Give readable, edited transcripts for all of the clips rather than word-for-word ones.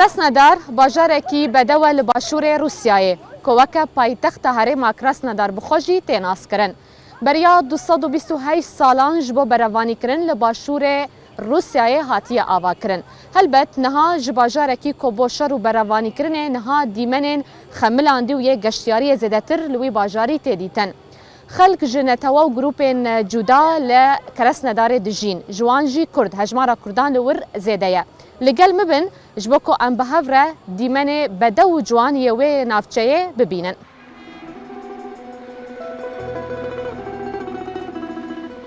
Krasnodar bajarekî bedewe li başûrê Rûsyayê ku weke paytexta herêma Krasnodar bi xwe jî tê naskirin. Beriya 228 salan ji bo berevanîkirin li başûrê Rûsyayê hatiye avakirin. Helbet niha ji bajarekî ku bo şer û berevanîkirinê niha dîmenên xemilandî û yê geştyariyê zêdetir li wî bajarî tê dîtin. Xelk ji netewe û grûpên cuda li Krasnodarê dijîn. Ji wan jî Kurd, hejmara Kurdan li wir zêde ye. Li gel mibin ji bo ku em bi hev re dîmenê bedew û ciwan yê wê navçeyê bibînin.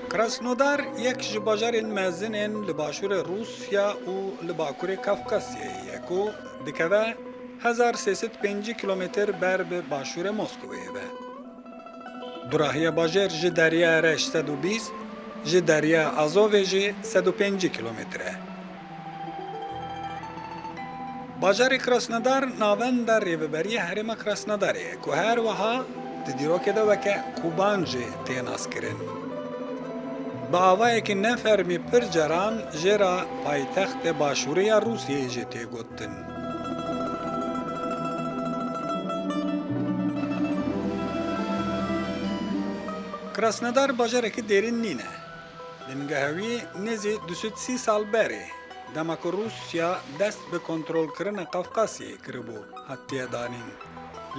Krasnodar yek ji bajarên mezinên li başûrê Rûsya û li bakurê Kafkasyayê ye ku dikeve 1350 kilometr ber bi başûrê Moskowayê ve. Durahiya bajêr ji deryaya Reş 120, ji deryaya Azovê jî 105 kilometre. Bajarê Krasnodar navenda rêveberiyê herêma Krasnodarê ye ku her wiha di dîrokê de weke Kuban jê tê naskirin. Bi avayekî nefermî pir caran jêra paytextê başûrê ya Rûsyayê jê tê gotin. Krasnodar bajarekî dêrîn nîne. Li nigehewî nêzî 230 sal berê dema ku Rûsya dest bi kontrolkirina Kafkasyayê kiribû hatiye danîn.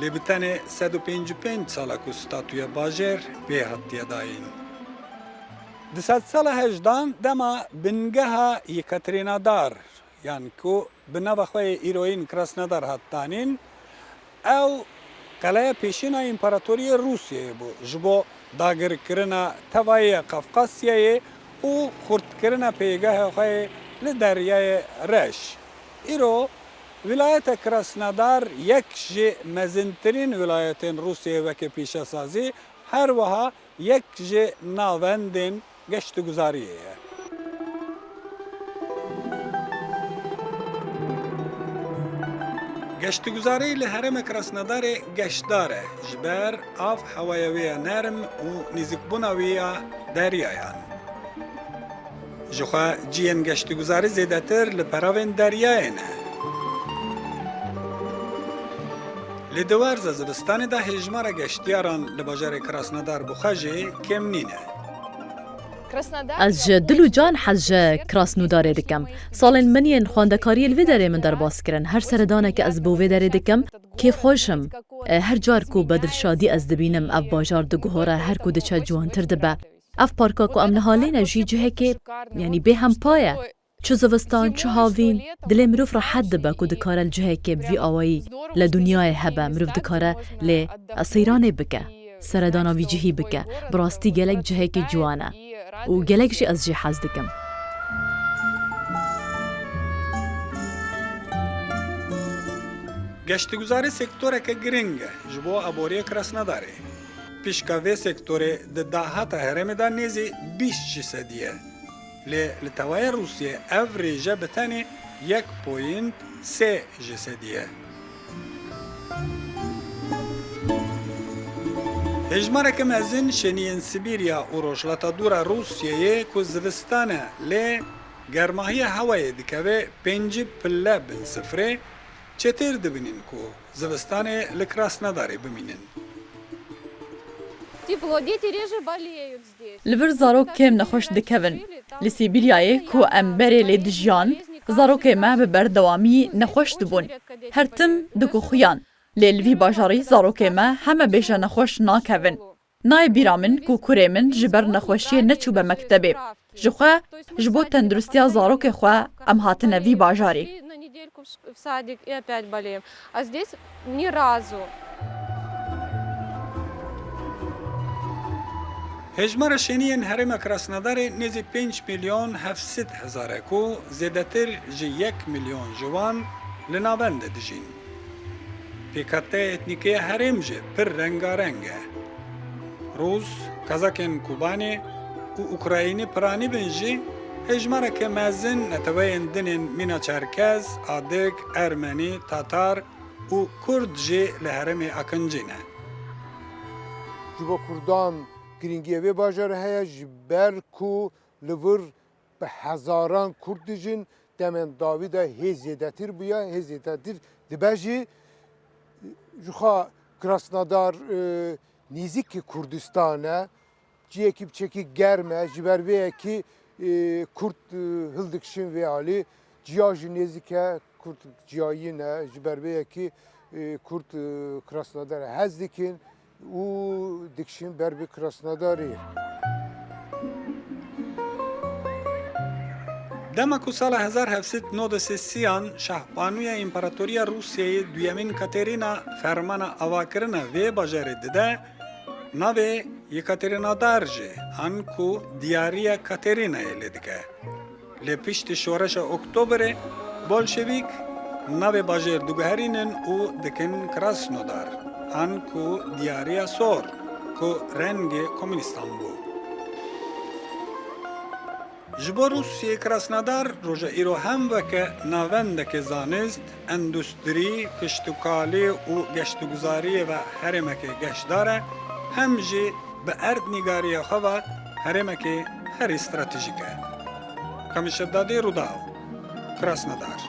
Lê bi tenê 155 sala ku statûya bajêr pê hatiye dayîn. Di sed sala hejdan dema bingeha Yekaterinodar yan ku bi nava xwe yê îroyîn Krasnodar hat danîn, ew qeleya pêşîna İmparatoriyê Rûsyayê bû ji bo dagirkirina tevayê Kafkasyayê û xurtkirina pêgehê xwe li deryayê Reş. Îro Vilayeta Krasnodar yek ji mezintirîn wilayetên Rûsyayê weke pîşesazî her wiha yek ji navendên geştguzariyê ye. Geştguzarî li herêma Krasnodarê geştdar e ji ber av hewaya wê ya nerm û nêzîkbûna wê ya deryayan. Ji xwe ciyên geştguzarî zêdetir li peravên deryayê ne. Li di werza zivistanê de hejmara geştyaran li bajarê Krasnodar bi xwe jê kêm nîne. Ez ji dil û can hez ji Krasnodarê dikim. Salên min yên xwendekariyê li vê derê min derbas kirin. Her seredaneke ez bi wê derê dikim, kêfxweşim. Her car ku bi dilşadî ez dibînim ev bajar diguhore her ku diçe ciwantir dibe. Ev parka ku em nihalêne jî cihekê yanî bêhempa ye. Çi zivistan, çi havîn, dilê mirov rehet dibe ku dikare li cihekê bi vî awayî li dunyayê hebe mirov dikare lê seyranê bike, seredana vî cihî bike. Bi rastî gelek cihekê ciwan e. û gelek jî ez jî hez dikim. Geştguzarî sektoreke giring e ji bo aboriyê Krasnodarê. Pîşka vê sektorê di dahata herêmê de nêzî 20% ye. Lê li tewaya Rûsyê ev rêje bi tenê 1.3% ye. Hejmareke mezin şeniyên Sibîrya û rojhilata dûr a Rûsyayê ku zivistan e lê germahiya hewayê dikeve 5 pille bin sifrê çêtir dibînin ku zivistanê li Krasnodarê bimînin. Li vir zarok kêm nexweş dikevin. Li Sîbîryayê ku em berê lê dijiyan, zarokê me bi berdewamî nexweş dibûn. Her tim diguxiyan. Lê li vî bajarî zarokê me heme bêje nexweş nakevin. Nayê bîra min ku kurê min ji ber nexweşiyê neçû be mektebê. Ji xwe ji bo tendurustiya zarokê xwe em hatine vî bajarê. Hejmara şeniyên herêma Krasnodarê nêzî 5.700.000 e ku zêdetir ji 1 milyon ji wan li navend de dijîn. Pêkhateya etnîkê herêm jî pir rengareng e. Rûs, Kazakên Kubanê û Ukraynî piranî bin jî hejmareke mezin neteweyên dinên mîna Çerkez, Adik, Ermenî, Tatar û Kurd jî li herêmê akincî ne. Ji bo Kurdan giringiya vê bajarê heye ji ber ku li vir bi hezaran Kurd dijîn demen davi de hezyedetir bu ya hezyedetir dibeji juha Krasnodar niziki Kurdistan'a ciyekip çeki germe jiberveye ki Kurt hıldikşin ve ali ciyajı nezike Kurt ciyayine jiberveye ki Kurt Krasnodar'a hezdikin u dikşin berbi Krasnodar'ı. دما کو سال 1793 شهبانوی امپراتوریا روسیای دویمین کاترینا فرمان اواکرنا و باجری دده نوی یکاترینا دارجه انکو دیاریا کاترینا لیدگه لپیشت شورش اکتبر بولشویک نوی باجر دوگهرینن او دکن کراسنودار انکو دیاریا سور کو رنگ کمونیستان بود. جبو روسیه کراسنودار روژه ایرو هم وکه ناوندک زانست، اندوستری، کشتوکالی و گشتگزاری و هرمک گشتداره هم جی به ارد نگاری خواه هرمک هر استراتژیکه. کمیشدادی روداو کراسنودار